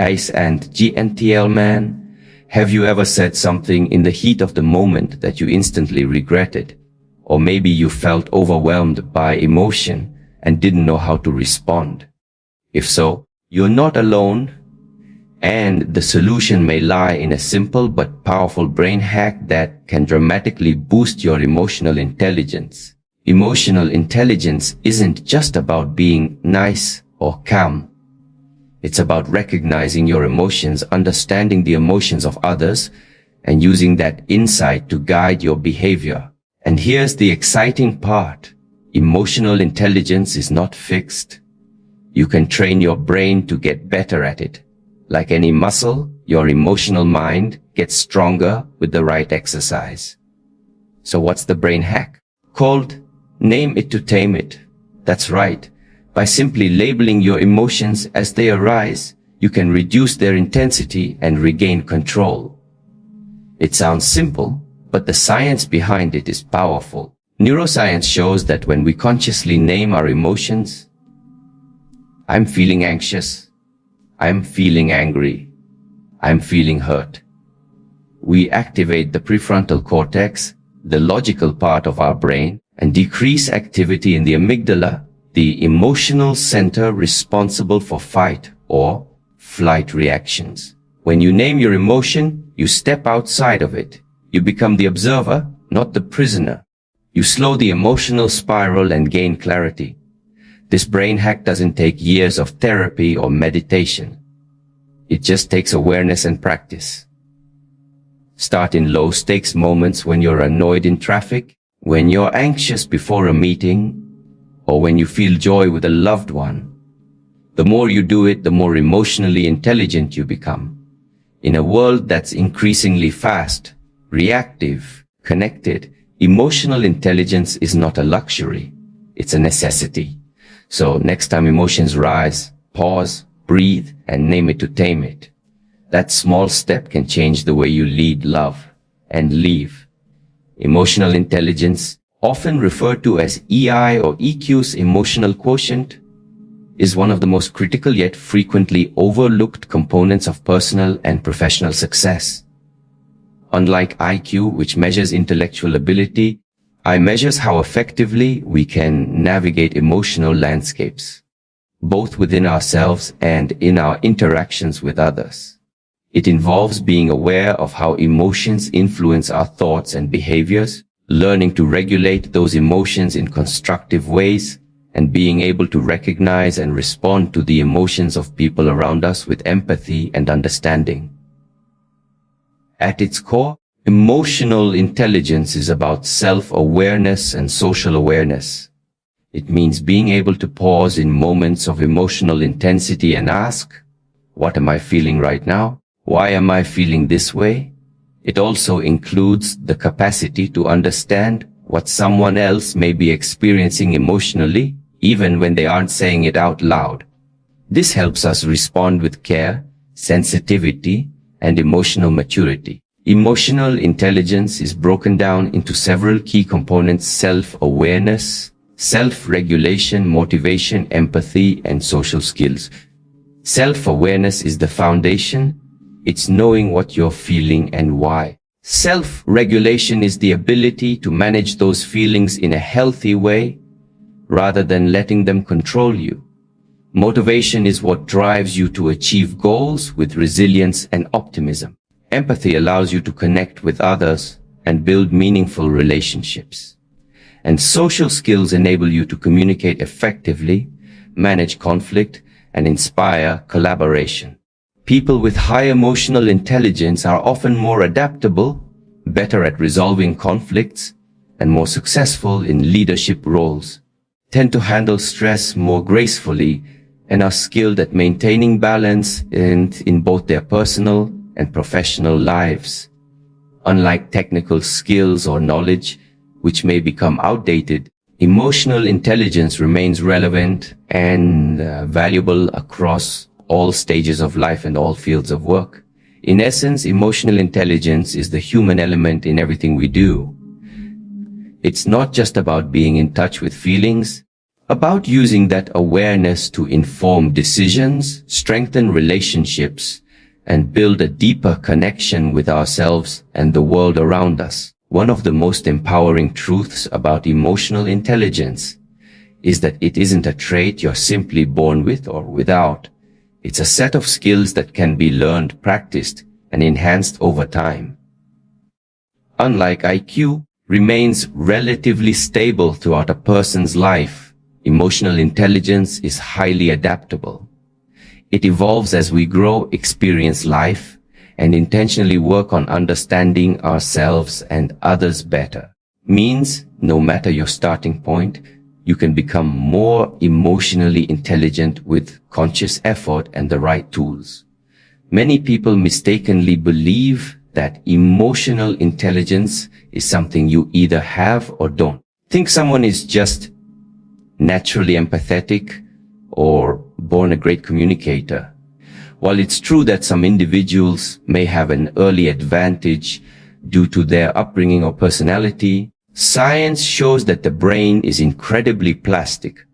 Ice and GNTL man, have you ever said something in the heat of the moment that you instantly regretted? Or maybe you felt overwhelmed by emotion and didn't know how to respond. If so, you're not alone, and the solution may lie in a simple but powerful brain hack that can dramatically boost your emotional intelligence. Emotional intelligence isn't just about being nice or calm. It's about recognizing your emotions, understanding the emotions of others, and using that insight to guide your behavior. And here's the exciting part. Emotional intelligence is not fixed. You can train your brain to get better at it. Like any muscle, your emotional mind gets stronger with the right exercise. So what's the brain hack? Called Name It to Tame It. That's right. By simply labeling your emotions as they arise, you can reduce their intensity and regain control. It sounds simple, but the science behind it is powerful. Neuroscience shows that when we consciously name our emotions, I'm feeling anxious, I'm feeling angry, I'm feeling hurt, we activate the prefrontal cortex, the logical part of our brain, and decrease activity in the amygdala, the emotional center responsible for fight or flight reactions. When you name your emotion, you step outside of it. You become the observer, not the prisoner. You slow the emotional spiral and gain clarity. This brain hack doesn't take years of therapy or meditation. It just takes awareness and practice. Start in low-stakes moments when you're annoyed in traffic, when you're anxious before a meeting, or when you feel joy with a loved one. The more you do it, the more emotionally intelligent you become. In a world that's increasingly fast, reactive, connected, emotional intelligence is not a luxury. It's a necessity. So next time emotions rise, pause, breathe, and name it to tame it. That small step can change the way you lead, love, and live. Emotional intelligence, often referred to as EI or EQ's emotional quotient, is one of the most critical yet frequently overlooked components of personal and professional success. Unlike IQ, which measures intellectual ability, I measures how effectively we can navigate emotional landscapes, both within ourselves and in our interactions with others. It involves being aware of how emotions influence our thoughts and behaviors, learning to regulate those emotions in constructive ways, and being able to recognize and respond to the emotions of people around us with empathy and understanding. At its core, emotional intelligence is about self-awareness and social awareness. It means being able to pause in moments of emotional intensity and ask, what am I feeling right now? Why am I feeling this way? It also includes the capacity to understand what someone else may be experiencing emotionally, even when they aren't saying it out loud. This helps us respond with care, sensitivity, and emotional maturity. Emotional intelligence is broken down into several key components: self-awareness, self-regulation, motivation, empathy, and social skills. Self-awareness is the foundation. It's knowing what you're feeling and why. Self-regulation is the ability to manage those feelings in a healthy way, rather than letting them control you. Motivation is what drives you to achieve goals with resilience and optimism. Empathy allows you to connect with others and build meaningful relationships. And social skills enable you to communicate effectively, manage conflict, and inspire collaboration. People with high emotional intelligence are often more adaptable, better at resolving conflicts, and more successful in leadership roles, tend to handle stress more gracefully, and are skilled at maintaining balance in both their personal and professional lives. Unlike technical skills or knowledge, which may become outdated, emotional intelligence remains relevant and valuable across all stages of life and all fields of work. In essence, emotional intelligence is the human element in everything we do. It's not just about being in touch with feelings, about using that awareness to inform decisions, strengthen relationships, and build a deeper connection with ourselves and the world around us. One of the most empowering truths about emotional intelligence is that it isn't a trait you're simply born with or without. It's a set of skills that can be learned, practiced, and enhanced over time. Unlike IQ, remains relatively stable throughout a person's life, emotional intelligence is highly adaptable. It evolves as we grow, experience life, and intentionally work on understanding ourselves and others better. Means, no matter your starting point, you can become more emotionally intelligent with conscious effort and the right tools. Many people mistakenly believe that emotional intelligence is something you either have or don't. Think someone is just naturally empathetic or born a great communicator. While it's true that some individuals may have an early advantage due to their upbringing or personality, science shows that the brain is incredibly plastic.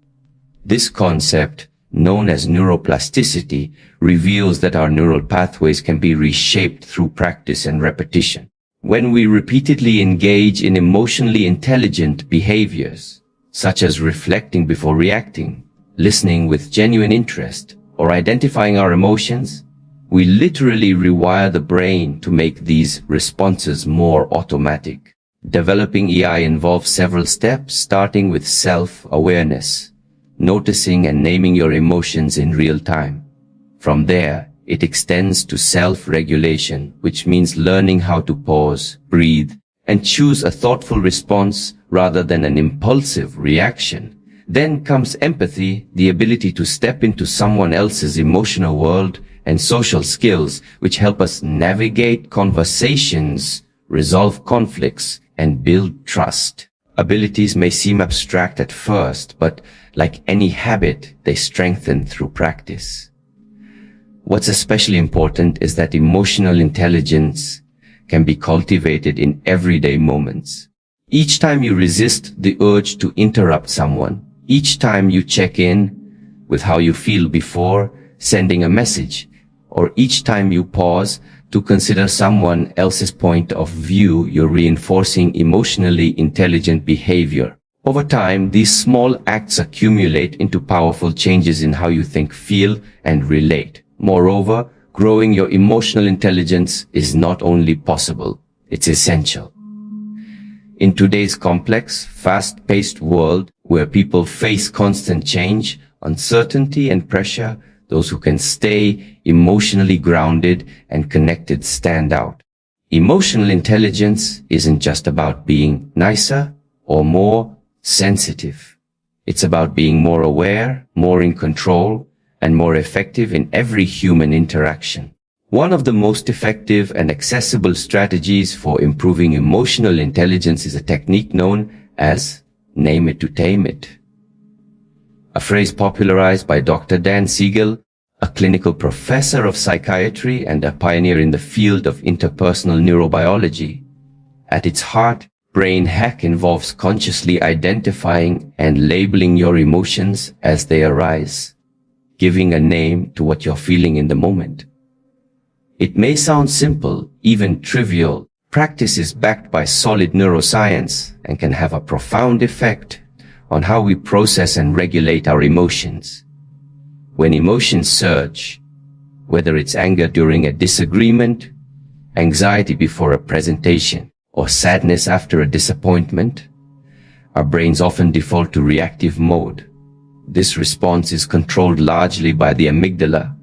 This concept, known as neuroplasticity, reveals that our neural pathways can be reshaped through practice and repetition. When we repeatedly engage in emotionally intelligent behaviors, such as reflecting before reacting, listening with genuine interest, or identifying our emotions, we literally rewire the brain to make these responses more automatic. Developing EI involves several steps, starting with self-awareness, noticing and naming your emotions in real time. From there, it extends to self-regulation, which means learning how to pause, breathe, and choose a thoughtful response rather than an impulsive reaction. Then comes empathy, the ability to step into someone else's emotional world, and social skills, which help us navigate conversations, resolve conflicts, and build trust. Abilities may seem abstract at first, but like any habit, they strengthen through practice. What's especially important is that emotional intelligence can be cultivated in everyday moments. Each time you resist the urge to interrupt someone, each time you check in with how you feel before sending a message, or each time you pause to consider someone else's point of view, you're reinforcing emotionally intelligent behavior. Over time, these small acts accumulate into powerful changes in how you think, feel, and relate. Moreover, growing your emotional intelligence is not only possible, it's essential. In today's complex, fast-paced world, where people face constant change, uncertainty, and pressure, those who can stay emotionally grounded and connected stand out. Emotional intelligence isn't just about being nicer or more sensitive. It's about being more aware, more in control, and more effective in every human interaction. One of the most effective and accessible strategies for improving emotional intelligence is a technique known as name it to tame it. A phrase popularized by Dr. Dan Siegel, a clinical professor of psychiatry and a pioneer in the field of interpersonal neurobiology. At its heart, brain hack involves consciously identifying and labeling your emotions as they arise, giving a name to what you're feeling in the moment. It may sound simple, even trivial. Practice is backed by solid neuroscience and can have a profound effect on how we process and regulate our emotions. When emotions surge, whether it's anger during a disagreement, anxiety before a presentation, or sadness after a disappointment, our brains often default to reactive mode. This response is controlled largely by the amygdala,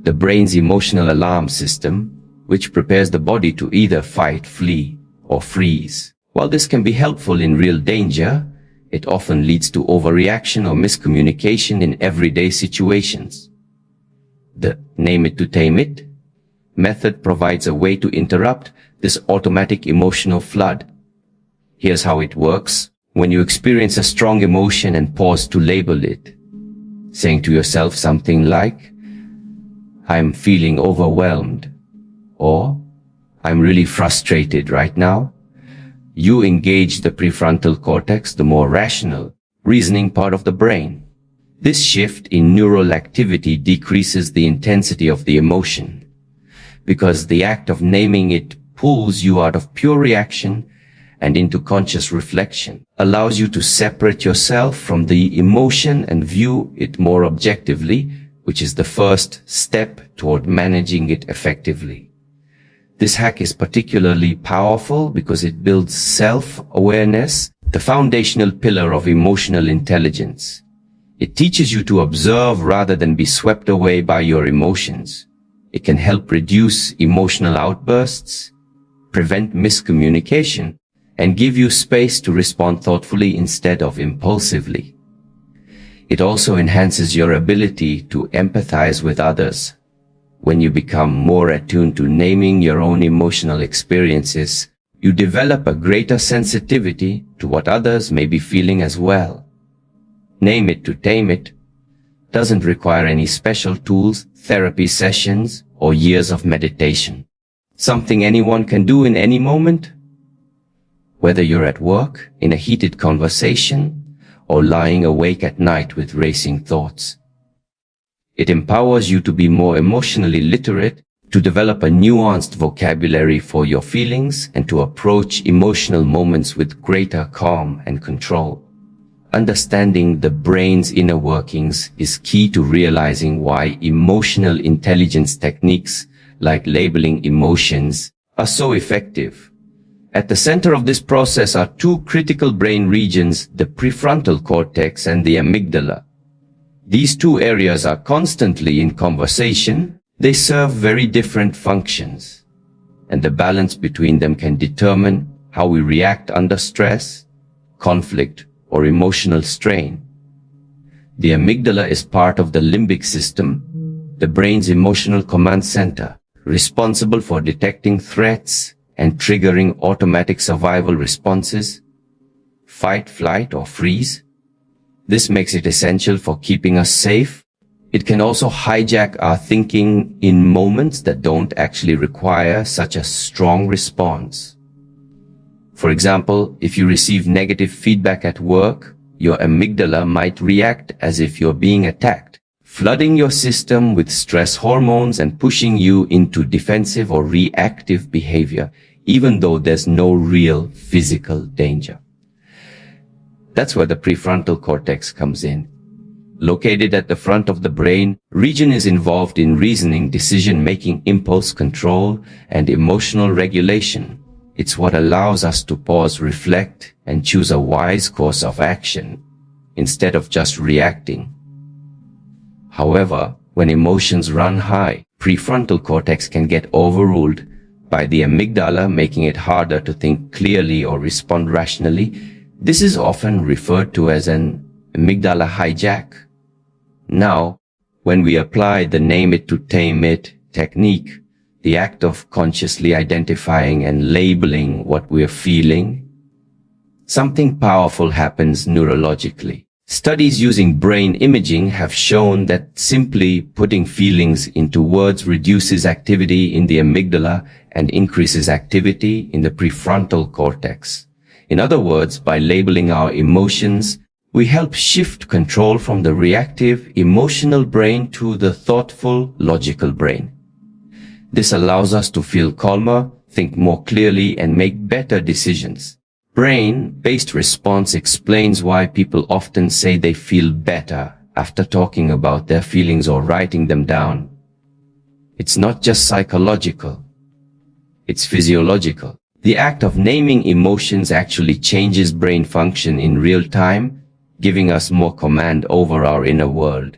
the brain's emotional alarm system, which prepares the body to either fight, flee, or freeze. While this can be helpful in real danger, it often leads to overreaction or miscommunication in everyday situations. The name it to tame it method provides a way to interrupt this automatic emotional flood. Here's how it works. When you experience a strong emotion and pause to label it, saying to yourself something like, I'm feeling overwhelmed, or I'm really frustrated right now. You engage the prefrontal cortex, the more rational, reasoning part of the brain. This shift in neural activity decreases the intensity of the emotion, because the act of naming it pulls you out of pure reaction and into conscious reflection, allows you to separate yourself from the emotion and view it more objectively, which is the first step toward managing it effectively. This hack is particularly powerful because it builds self-awareness, the foundational pillar of emotional intelligence. It teaches you to observe rather than be swept away by your emotions. It can help reduce emotional outbursts, prevent miscommunication, and give you space to respond thoughtfully instead of impulsively. It also enhances your ability to empathize with others. When you become more attuned to naming your own emotional experiences, you develop a greater sensitivity to what others may be feeling as well. Name it to tame it doesn't require any special tools, therapy sessions, or years of meditation. Something anyone can do in any moment. Whether you're at work, in a heated conversation, or lying awake at night with racing thoughts. It empowers you to be more emotionally literate, to develop a nuanced vocabulary for your feelings, and to approach emotional moments with greater calm and control. Understanding the brain's inner workings is key to realizing why emotional intelligence techniques like labeling emotions are so effective. At the center of this process are two critical brain regions, the prefrontal cortex and the amygdala. These two areas are constantly in conversation. They serve very different functions, and the balance between them can determine how we react under stress, conflict, or emotional strain. The amygdala is part of the limbic system, the brain's emotional command center, responsible for detecting threats and triggering automatic survival responses, fight, flight, or freeze. This makes it essential for keeping us safe. It can also hijack our thinking in moments that don't actually require such a strong response. For example, if you receive negative feedback at work, your amygdala might react as if you're being attacked, flooding your system with stress hormones and pushing you into defensive or reactive behavior, even though there's no real physical danger. That's where the prefrontal cortex comes in. Located at the front of the brain, region is involved in reasoning, decision-making, impulse control, and emotional regulation. It's what allows us to pause, reflect, and choose a wise course of action, instead of just reacting. However, when emotions run high, prefrontal cortex can get overruled by the amygdala, making it harder to think clearly or respond rationally. This is often referred to as an amygdala hijack. Now, when we apply the name it to tame it technique, the act of consciously identifying and labeling what we're feeling, something powerful happens neurologically. Studies using brain imaging have shown that simply putting feelings into words reduces activity in the amygdala and increases activity in the prefrontal cortex. In other words, by labeling our emotions, we help shift control from the reactive, emotional brain to the thoughtful, logical brain. This allows us to feel calmer, think more clearly, and make better decisions. Brain-based response explains why people often say they feel better after talking about their feelings or writing them down. It's not just psychological. It's physiological. The act of naming emotions actually changes brain function in real time, giving us more command over our inner world.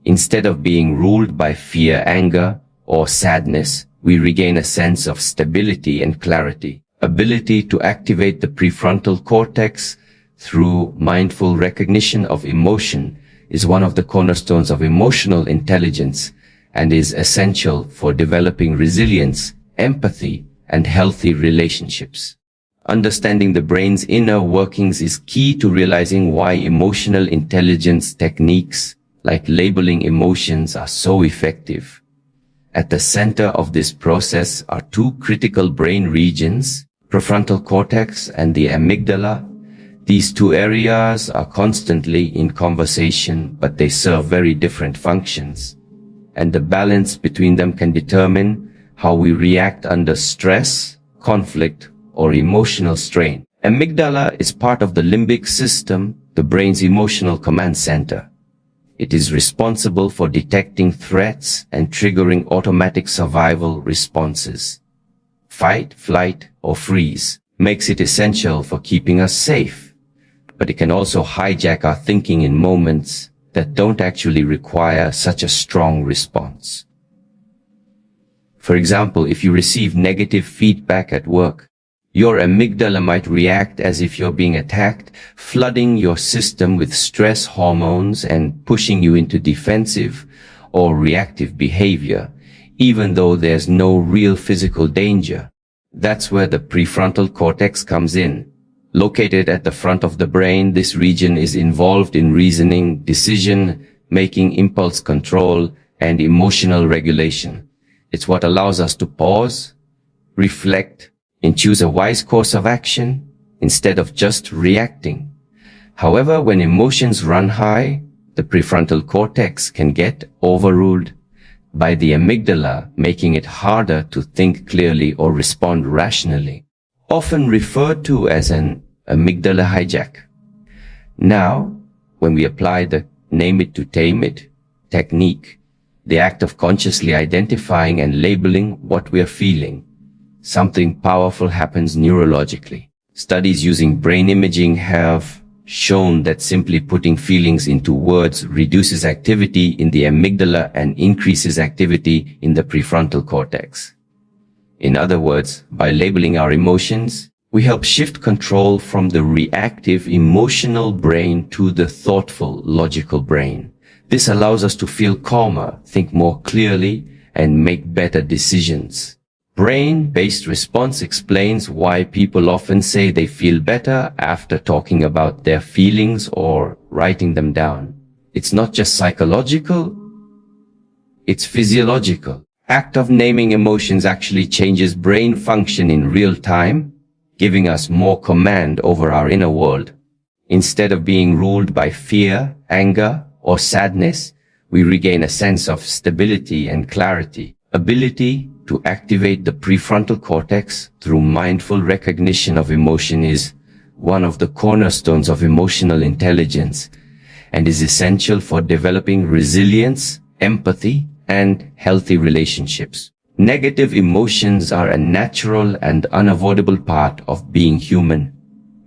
Instead of being ruled by fear, anger, or sadness, we regain a sense of stability and clarity. Ability to activate the prefrontal cortex through mindful recognition of emotion is one of the cornerstones of emotional intelligence and is essential for developing resilience, empathy, and healthy relationships. Understanding the brain's inner workings is key to realizing why emotional intelligence techniques like labeling emotions are so effective. At the center of this process are two critical brain regions, prefrontal cortex and the amygdala. These two areas are constantly in conversation, but they serve very different functions. And the balance between them can determine how we react under stress, conflict, or emotional strain. Amygdala is part of the limbic system, the brain's emotional command center. It is responsible for detecting threats and triggering automatic survival responses. Fight, flight, or freeze makes it essential for keeping us safe. But it can also hijack our thinking in moments that don't actually require such a strong response. For example, if you receive negative feedback at work, your amygdala might react as if you're being attacked, flooding your system with stress hormones and pushing you into defensive or reactive behavior, even though there's no real physical danger. That's where the prefrontal cortex comes in. Located at the front of the brain, this region is involved in reasoning, decision-making, impulse control, and emotional regulation. It's what allows us to pause, reflect, and choose a wise course of action instead of just reacting. However, when emotions run high, the prefrontal cortex can get overruled by the amygdala, making it harder to think clearly or respond rationally, often referred to as an amygdala hijack. Now, when we apply the name it to tame it technique, the act of consciously identifying and labeling what we are feeling, something powerful happens neurologically. Studies using brain imaging have shown that simply putting feelings into words reduces activity in the amygdala and increases activity in the prefrontal cortex. In other words, by labeling our emotions, we help shift control from the reactive emotional brain to the thoughtful logical brain. This allows us to feel calmer, think more clearly, and make better decisions. Brain-based response explains why people often say they feel better after talking about their feelings or writing them down. It's not just psychological, it's physiological. Act of naming emotions actually changes brain function in real time, giving us more command over our inner world. Instead of being ruled by fear, anger, or sadness, we regain a sense of stability and clarity. Ability to activate the prefrontal cortex through mindful recognition of emotion is one of the cornerstones of emotional intelligence and is essential for developing resilience, empathy, and healthy relationships. Negative emotions are a natural and unavoidable part of being human.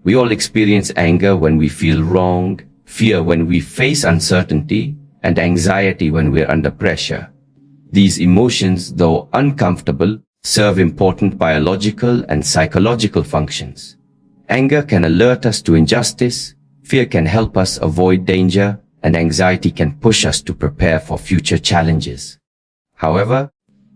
We all experience anger when we feel wronged, fear when we face uncertainty, and anxiety when we're under pressure. These emotions, though uncomfortable, serve important biological and psychological functions. Anger can alert us to injustice, fear can help us avoid danger, and anxiety can push us to prepare for future challenges. However,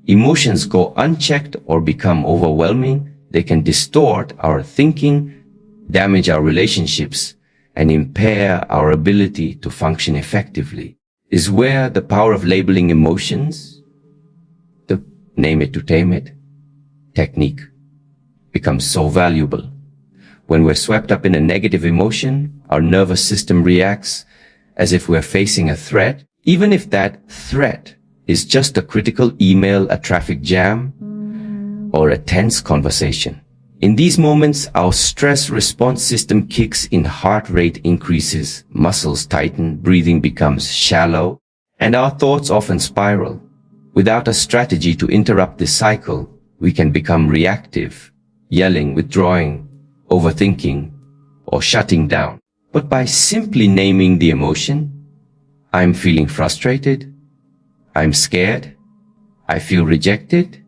emotions go unchecked or become overwhelming. They can distort our thinking, damage our relationships, and impair our ability to function effectively. Is where the power of labeling emotions, the name it to tame it technique, becomes so valuable. When we're swept up in a negative emotion, our nervous system reacts as if we're facing a threat, even if that threat is just a critical email, a traffic jam, or a tense conversation. In these moments, our stress response system kicks in, heart rate increases, muscles tighten, breathing becomes shallow, and our thoughts often spiral. Without a strategy to interrupt this cycle, we can become reactive, yelling, withdrawing, overthinking, or shutting down. But by simply naming the emotion, I'm feeling frustrated, I'm scared, I feel rejected,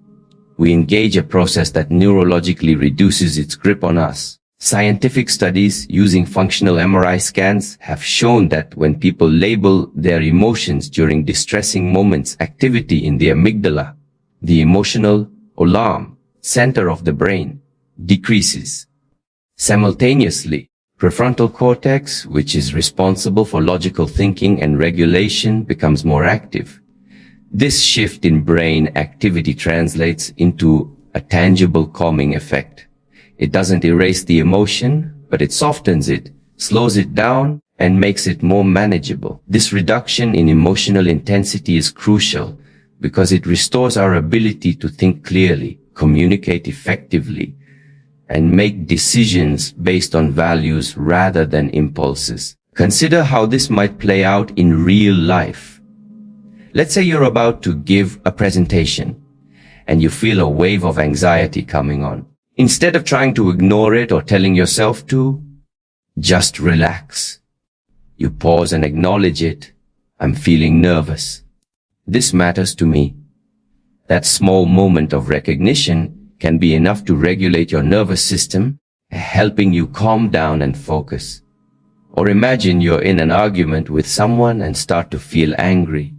we engage a process that neurologically reduces its grip on us. Scientific studies using functional MRI scans have shown that when people label their emotions during distressing moments, activity in the amygdala, the emotional alarm center of the brain, decreases. Simultaneously, prefrontal cortex, which is responsible for logical thinking and regulation, becomes more active. This shift in brain activity translates into a tangible calming effect. It doesn't erase the emotion, but it softens it, slows it down, and makes it more manageable. This reduction in emotional intensity is crucial because it restores our ability to think clearly, communicate effectively, and make decisions based on values rather than impulses. Consider how this might play out in real life. Let's say you're about to give a presentation and you feel a wave of anxiety coming on. Instead of trying to ignore it or telling yourself to, just relax. You pause and acknowledge it. I'm feeling nervous. This matters to me. That small moment of recognition can be enough to regulate your nervous system, helping you calm down and focus. Or imagine you're in an argument with someone and start to feel angry.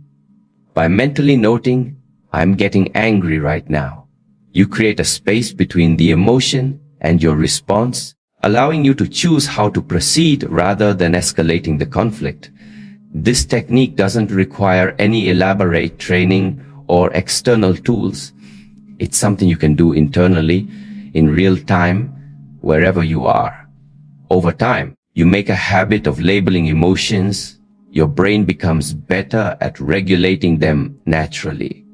By mentally noting, I'm getting angry right now, you create a space between the emotion and your response, allowing you to choose how to proceed rather than escalating the conflict. This technique doesn't require any elaborate training or external tools. It's something you can do internally, in real time, wherever you are. Over time, you make a habit of labeling emotions. Your brain becomes better at regulating them naturally.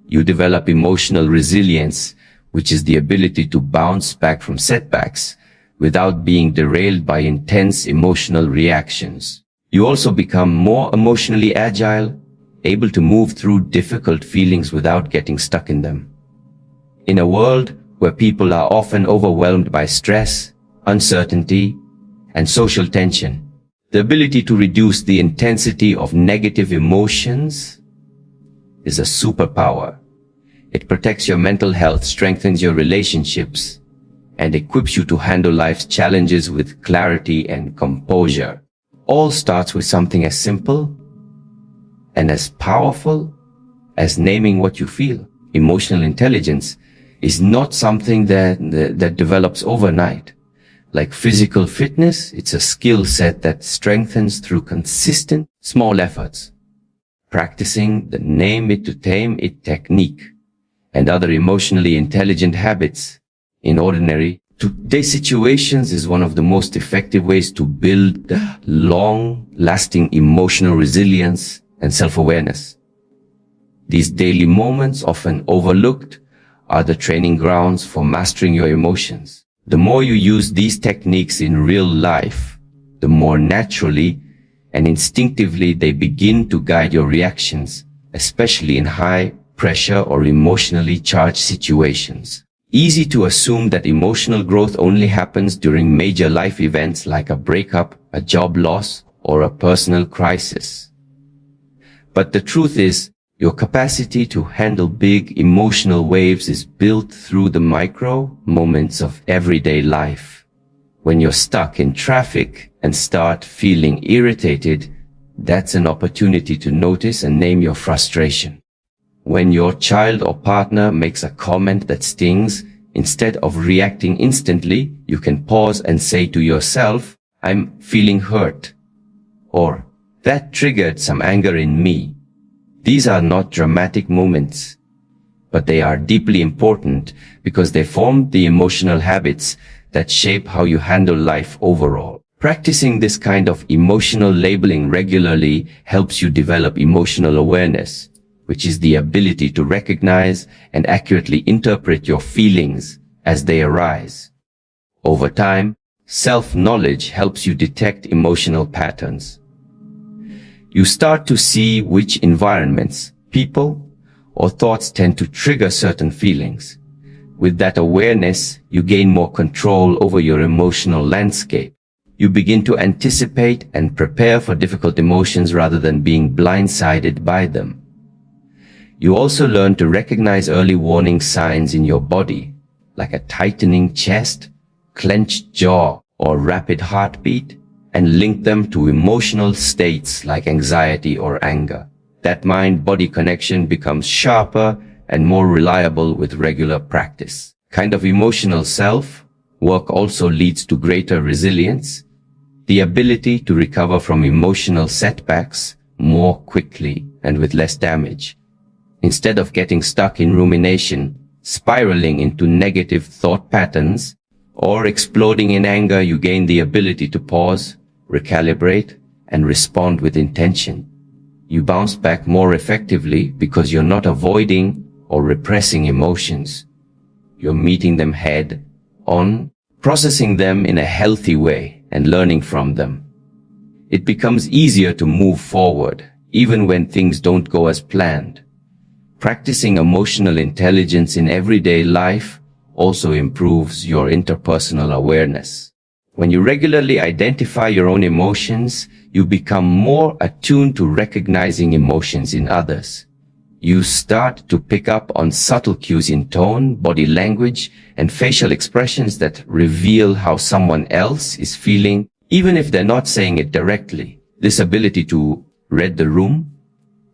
You develop emotional resilience, which is the ability to bounce back from setbacks without being derailed by intense emotional reactions. You also become more emotionally agile, able to move through difficult feelings without getting stuck in them. In a world where people are often overwhelmed by stress, uncertainty, and social tension, the ability to reduce the intensity of negative emotions is a superpower. It protects your mental health, strengthens your relationships, and equips you to handle life's challenges with clarity and composure. All starts with something as simple and as powerful as naming what you feel. Emotional intelligence is not something that develops overnight. Like physical fitness, it's a skill set that strengthens through consistent small efforts. Practicing the name it to tame it technique and other emotionally intelligent habits in ordinary today situations is one of the most effective ways to build long-lasting emotional resilience and self-awareness. These daily moments, often overlooked, are the training grounds for mastering your emotions. The more you use these techniques in real life, the more naturally and instinctively they begin to guide your reactions, especially in high pressure or emotionally charged situations. Easy to assume that emotional growth only happens during major life events like a breakup, a job loss, or a personal crisis. But the truth is, your capacity to handle big emotional waves is built through the micro moments of everyday life. When you're stuck in traffic and start feeling irritated, that's an opportunity to notice and name your frustration. When your child or partner makes a comment that stings, instead of reacting instantly, you can pause and say to yourself, I'm feeling hurt, or that triggered some anger in me. These are not dramatic moments, but they are deeply important because they form the emotional habits that shape how you handle life overall. Practicing this kind of emotional labeling regularly helps you develop emotional awareness, which is the ability to recognize and accurately interpret your feelings as they arise. Over time, self-knowledge helps you detect emotional patterns. You start to see which environments, people, or thoughts tend to trigger certain feelings. With that awareness, you gain more control over your emotional landscape. You begin to anticipate and prepare for difficult emotions rather than being blindsided by them. You also learn to recognize early warning signs in your body, like a tightening chest, clenched jaw, or rapid heartbeat, and link them to emotional states like anxiety or anger. That mind-body connection becomes sharper and more reliable with regular practice. Kind of emotional self-work also leads to greater resilience, the ability to recover from emotional setbacks more quickly and with less damage. Instead of getting stuck in rumination, spiraling into negative thought patterns, or exploding in anger, you gain the ability to pause, recalibrate, and respond with intention. You bounce back more effectively because you're not avoiding or repressing emotions. You're meeting them head on, processing them in a healthy way, and learning from them. It becomes easier to move forward, even when things don't go as planned. Practicing emotional intelligence in everyday life also improves your interpersonal awareness. When you regularly identify your own emotions, you become more attuned to recognizing emotions in others. You start to pick up on subtle cues in tone, body language, and facial expressions that reveal how someone else is feeling, even if they're not saying it directly. This ability to read the room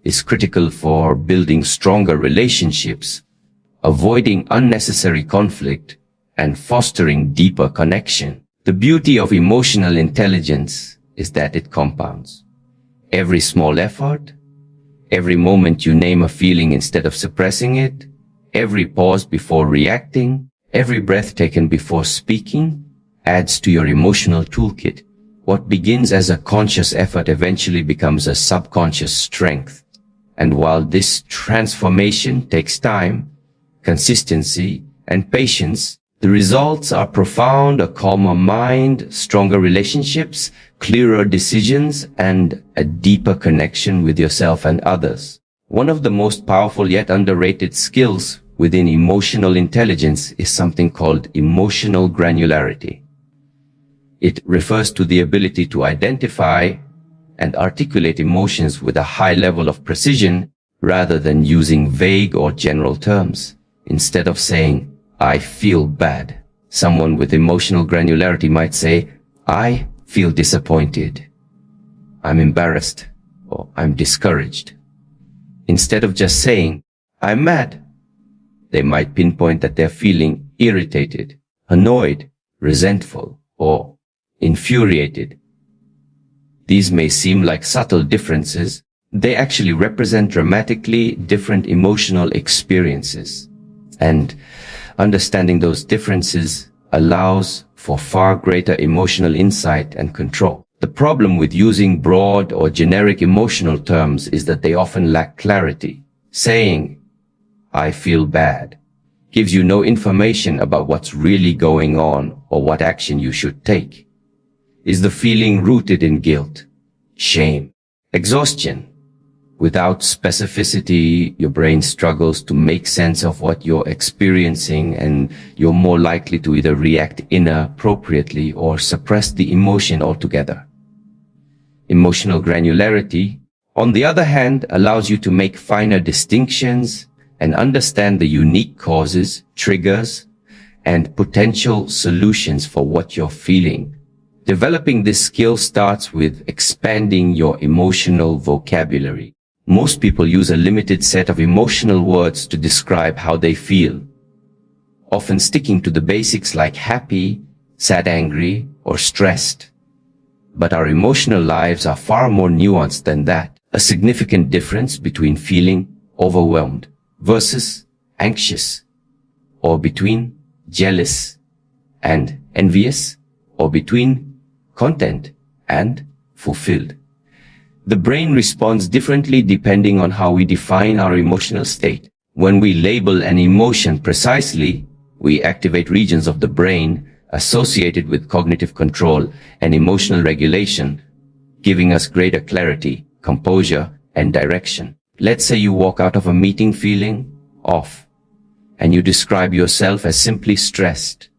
is critical for building stronger relationships, avoiding unnecessary conflict, and fostering deeper connection. The beauty of emotional intelligence is that it compounds. Every small effort, every moment you name a feeling instead of suppressing it, every pause before reacting, every breath taken before speaking, adds to your emotional toolkit. What begins as a conscious effort eventually becomes a subconscious strength. And while this transformation takes time, consistency, and patience, the results are profound: a calmer mind, stronger relationships, clearer decisions, and a deeper connection with yourself and others. One of the most powerful yet underrated skills within emotional intelligence is something called emotional granularity. It refers to the ability to identify and articulate emotions with a high level of precision rather than using vague or general terms. Instead of saying, "I feel bad," someone with emotional granularity might say, "I feel disappointed, I'm embarrassed, or I'm discouraged." Instead of just saying, "I'm mad," they might pinpoint that they're feeling irritated, annoyed, resentful, or infuriated. These may seem like subtle differences. They actually represent dramatically different emotional experiences. And understanding those differences allows for far greater emotional insight and control. The problem with using broad or generic emotional terms is that they often lack clarity. Saying, "I feel bad," gives you no information about what's really going on or what action you should take. Is the feeling rooted in guilt, shame, exhaustion? Without specificity, your brain struggles to make sense of what you're experiencing, and you're more likely to either react inappropriately or suppress the emotion altogether. Emotional granularity, on the other hand, allows you to make finer distinctions and understand the unique causes, triggers, and potential solutions for what you're feeling. Developing this skill starts with expanding your emotional vocabulary. Most people use a limited set of emotional words to describe how they feel, often sticking to the basics like happy, sad, angry, or stressed. But our emotional lives are far more nuanced than that. A significant difference between feeling overwhelmed versus anxious, or between jealous and envious, or between content and fulfilled. The brain responds differently depending on how we define our emotional state. When we label an emotion precisely, we activate regions of the brain associated with cognitive control and emotional regulation, giving us greater clarity, composure, and direction. Let's say you walk out of a meeting feeling off, and you describe yourself as simply stressed.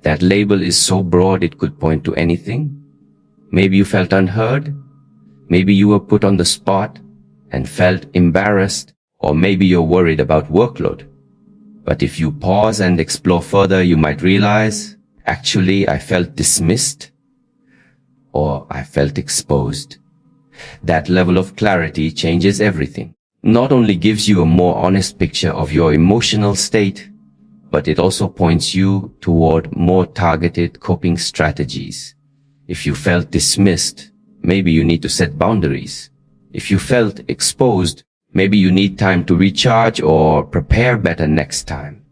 That label is so broad it could point to anything. Maybe you felt unheard. Maybe you were put on the spot and felt embarrassed, or maybe you're worried about workload. But if you pause and explore further, you might realize, actually, I felt dismissed, or I felt exposed. That level of clarity changes everything. Not only gives you a more honest picture of your emotional state, but it also points you toward more targeted coping strategies. If you felt dismissed, maybe you need to set boundaries. If you felt exposed, maybe you need time to recharge or prepare better next time.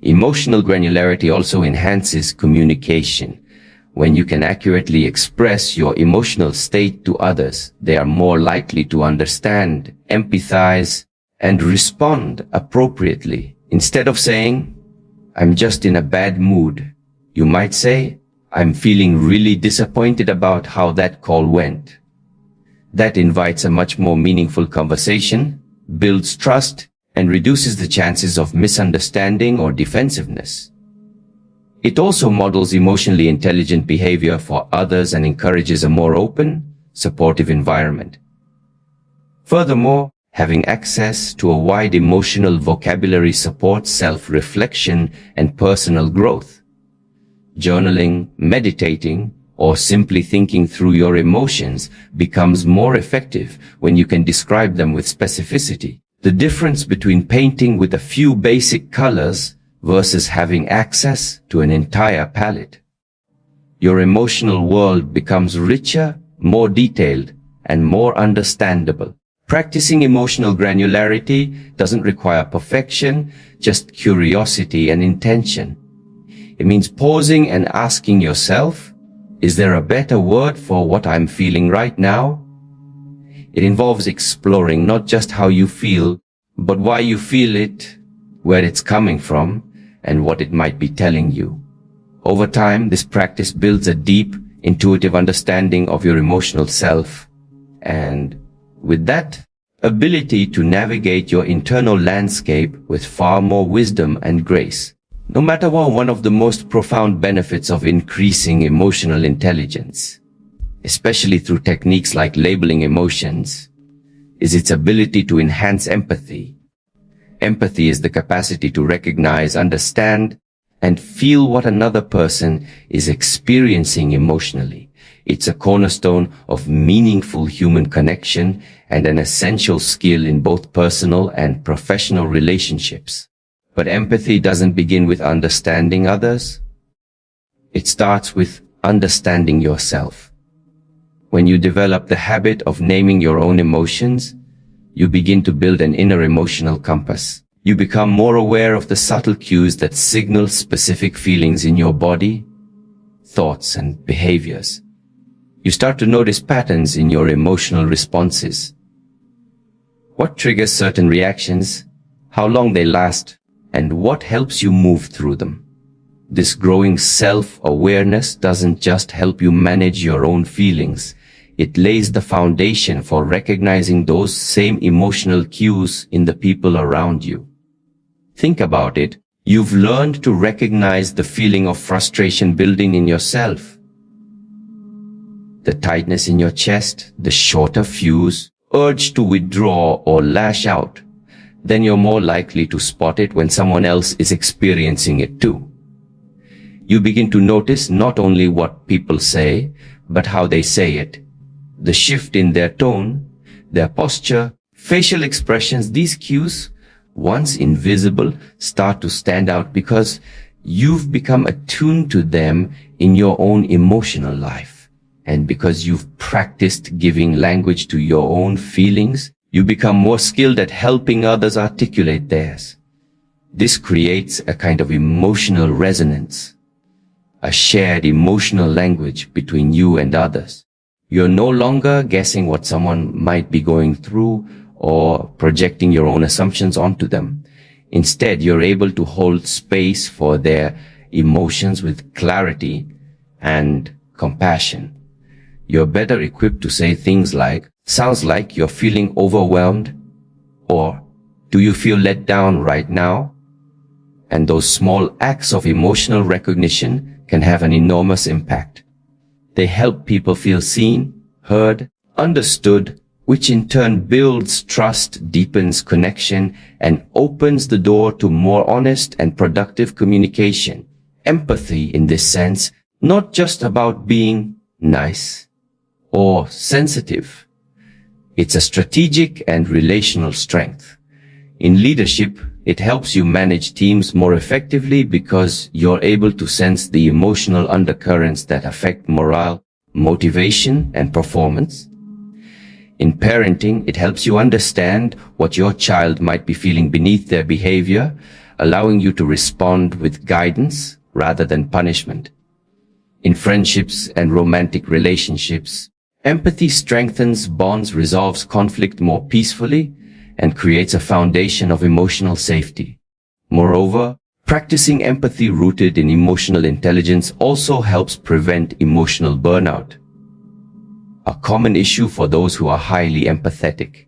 Emotional granularity also enhances communication. When you can accurately express your emotional state to others, they are more likely to understand, empathize, and respond appropriately. Instead of saying, "I'm just in a bad mood," you might say, "I'm feeling really disappointed about how that call went." That invites a much more meaningful conversation, builds trust, and reduces the chances of misunderstanding or defensiveness. It also models emotionally intelligent behavior for others and encourages a more open, supportive environment. Furthermore, having access to a wide emotional vocabulary supports self-reflection and personal growth. Journaling, meditating, or simply thinking through your emotions becomes more effective when you can describe them with specificity. The difference between painting with a few basic colors versus having access to an entire palette. Your emotional world becomes richer, more detailed, and more understandable. Practicing emotional granularity doesn't require perfection, just curiosity and intention. It means pausing and asking yourself, is there a better word for what I'm feeling right now? It involves exploring not just how you feel, but why you feel it, where it's coming from, and what it might be telling you. Over time, this practice builds a deep, intuitive understanding of your emotional self, and with that, ability to navigate your internal landscape with far more wisdom and grace. No matter what, one of the most profound benefits of increasing emotional intelligence, especially through techniques like labeling emotions, is its ability to enhance empathy. Empathy is the capacity to recognize, understand, and feel what another person is experiencing emotionally. It's a cornerstone of meaningful human connection and an essential skill in both personal and professional relationships. But empathy doesn't begin with understanding others. It starts with understanding yourself. When you develop the habit of naming your own emotions, you begin to build an inner emotional compass. You become more aware of the subtle cues that signal specific feelings in your body, thoughts, and behaviors. You start to notice patterns in your emotional responses. What triggers certain reactions, how long they last, and what helps you move through them. This growing self-awareness doesn't just help you manage your own feelings. It lays the foundation for recognizing those same emotional cues in the people around you. Think about it. You've learned to recognize the feeling of frustration building in yourself. The tightness in your chest, the shorter fuse, urge to withdraw or lash out. Then you're more likely to spot it when someone else is experiencing it too. You begin to notice not only what people say, but how they say it. The shift in their tone, their posture, facial expressions. These cues, once invisible, start to stand out because you've become attuned to them in your own emotional life. And because you've practiced giving language to your own feelings, you become more skilled at helping others articulate theirs. This creates a kind of emotional resonance, a shared emotional language between you and others. You're no longer guessing what someone might be going through or projecting your own assumptions onto them. Instead, you're able to hold space for their emotions with clarity and compassion. You're better equipped to say things like, "Sounds like you're feeling overwhelmed," or "Do you feel let down right now?" And those small acts of emotional recognition can have an enormous impact. They help people feel seen, heard, understood, which in turn builds trust, deepens connection, and opens the door to more honest and productive communication. Empathy, in this sense, not just about being nice or sensitive. It's a strategic and relational strength. In leadership, it helps you manage teams more effectively because you're able to sense the emotional undercurrents that affect morale, motivation, and performance. In parenting, it helps you understand what your child might be feeling beneath their behavior, allowing you to respond with guidance rather than punishment. In friendships and romantic relationships, empathy strengthens bonds, resolves conflict more peacefully, and creates a foundation of emotional safety. Moreover, practicing empathy rooted in emotional intelligence also helps prevent emotional burnout, a common issue for those who are highly empathetic.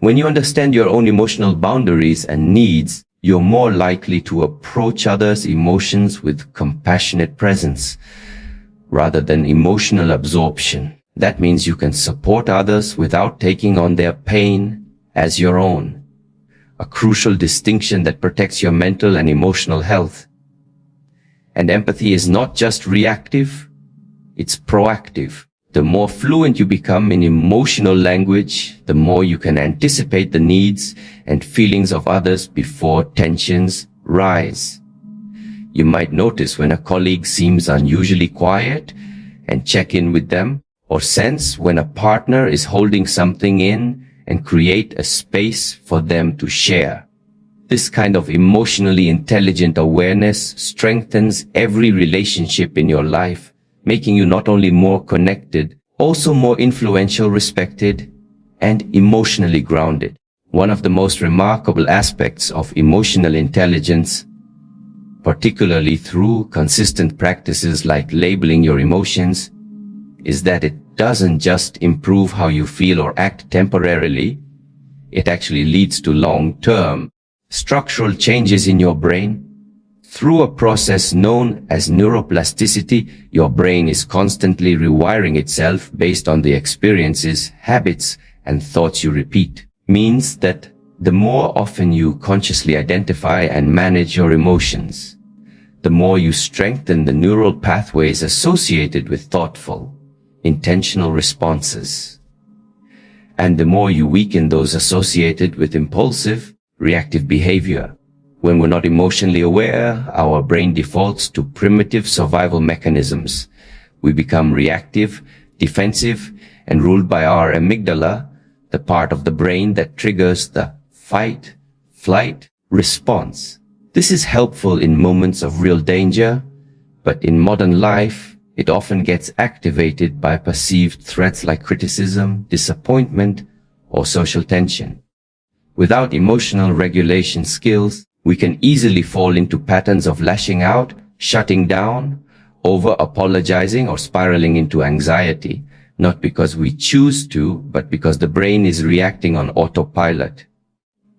When you understand your own emotional boundaries and needs, you're more likely to approach others' emotions with compassionate presence rather than emotional absorption. That means you can support others without taking on their pain as your own, a crucial distinction that protects your mental and emotional health. And empathy is not just reactive, it's proactive. The more fluent you become in emotional language, the more you can anticipate the needs and feelings of others before tensions rise. You might notice when a colleague seems unusually quiet and check in with them, or sense when a partner is holding something in and create a space for them to share. This kind of emotionally intelligent awareness strengthens every relationship in your life, making you not only more connected, also more influential, respected, and emotionally grounded. One of the most remarkable aspects of emotional intelligence, particularly through consistent practices like labeling your emotions, is that it doesn't just improve how you feel or act temporarily, it actually leads to long-term structural changes in your brain. Through a process known as neuroplasticity, your brain is constantly rewiring itself based on the experiences, habits, and thoughts you repeat. Means that the more often you consciously identify and manage your emotions, the more you strengthen the neural pathways associated with thoughtful, intentional responses. And the more you weaken those associated with impulsive, reactive behavior. When we're not emotionally aware, our brain defaults to primitive survival mechanisms. We become reactive, defensive, and ruled by our amygdala, the part of the brain that triggers the fight, flight response. This is helpful in moments of real danger, but in modern life, it often gets activated by perceived threats like criticism, disappointment, or social tension. Without emotional regulation skills, we can easily fall into patterns of lashing out, shutting down, over-apologizing, or spiraling into anxiety, not because we choose to, but because the brain is reacting on autopilot.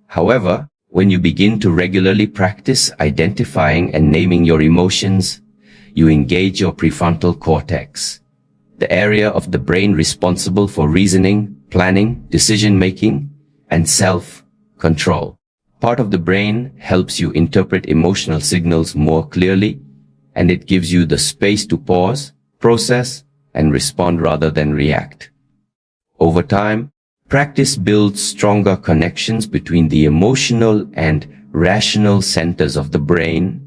However, when you begin to regularly practice identifying and naming your emotions, you engage your prefrontal cortex, the area of the brain responsible for reasoning, planning, decision-making, and self-control. Part of the brain helps you interpret emotional signals more clearly, and it gives you the space to pause, process, and respond rather than react. Over time, practice builds stronger connections between the emotional and rational centers of the brain,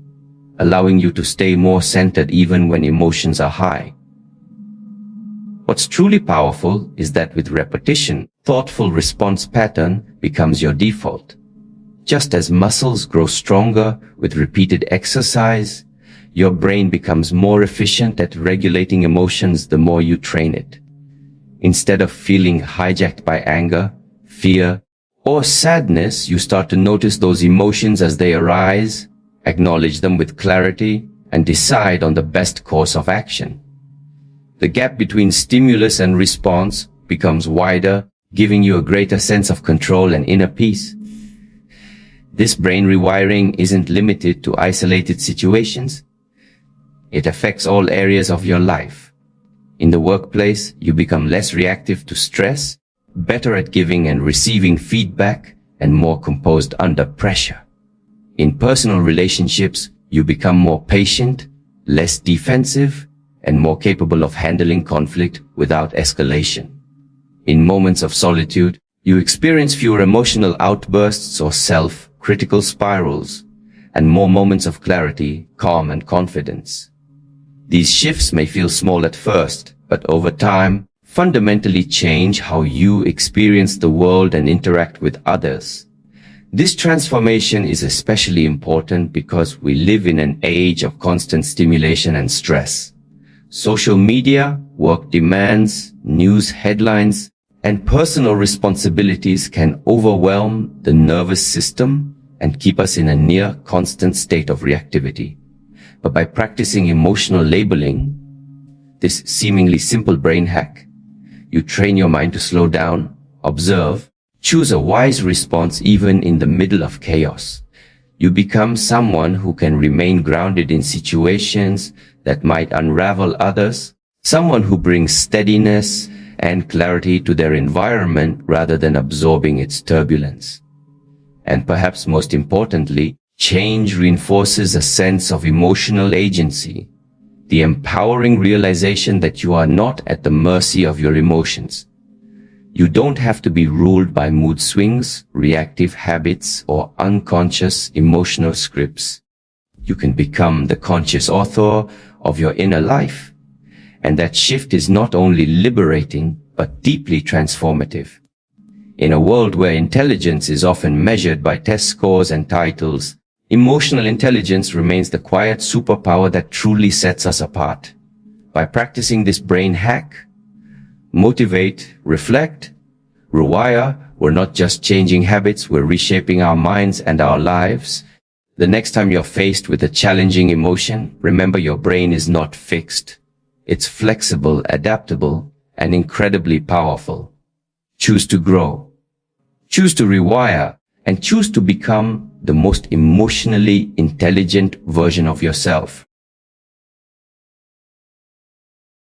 allowing you to stay more centered even when emotions are high. What's truly powerful is that with repetition, thoughtful response pattern becomes your default. Just as muscles grow stronger with repeated exercise, your brain becomes more efficient at regulating emotions the more you train it. Instead of feeling hijacked by anger, fear, or sadness, you start to notice those emotions as they arise, acknowledge them with clarity, and decide on the best course of action. The gap between stimulus and response becomes wider, giving you a greater sense of control and inner peace. This brain rewiring isn't limited to isolated situations. It affects all areas of your life. In the workplace, you become less reactive to stress, better at giving and receiving feedback, and more composed under pressure. In personal relationships, you become more patient, less defensive, and more capable of handling conflict without escalation. In moments of solitude, you experience fewer emotional outbursts or self-critical spirals, and more moments of clarity, calm, and confidence. These shifts may feel small at first, but over time, fundamentally change how you experience the world and interact with others. This transformation is especially important because we live in an age of constant stimulation and stress. Social media, work demands, news headlines, and personal responsibilities can overwhelm the nervous system and keep us in a near constant state of reactivity. But by practicing emotional labeling, this seemingly simple brain hack, you train your mind to slow down, observe, choose a wise response even in the middle of chaos. You become someone who can remain grounded in situations that might unravel others, someone who brings steadiness and clarity to their environment rather than absorbing its turbulence. And perhaps most importantly, change reinforces a sense of emotional agency, the empowering realization that you are not at the mercy of your emotions. You don't have to be ruled by mood swings, reactive habits, or unconscious emotional scripts. You can become the conscious author of your inner life. And that shift is not only liberating, but deeply transformative. In a world where intelligence is often measured by test scores and titles, emotional intelligence remains the quiet superpower that truly sets us apart. By practicing this brain hack, motivate, reflect, rewire, we're not just changing habits, we're reshaping our minds and our lives. The next time you're faced with a challenging emotion, remember your brain is not fixed. It's flexible, adaptable, and incredibly powerful. Choose to grow. Choose to rewire, and choose to become the most emotionally intelligent version of yourself.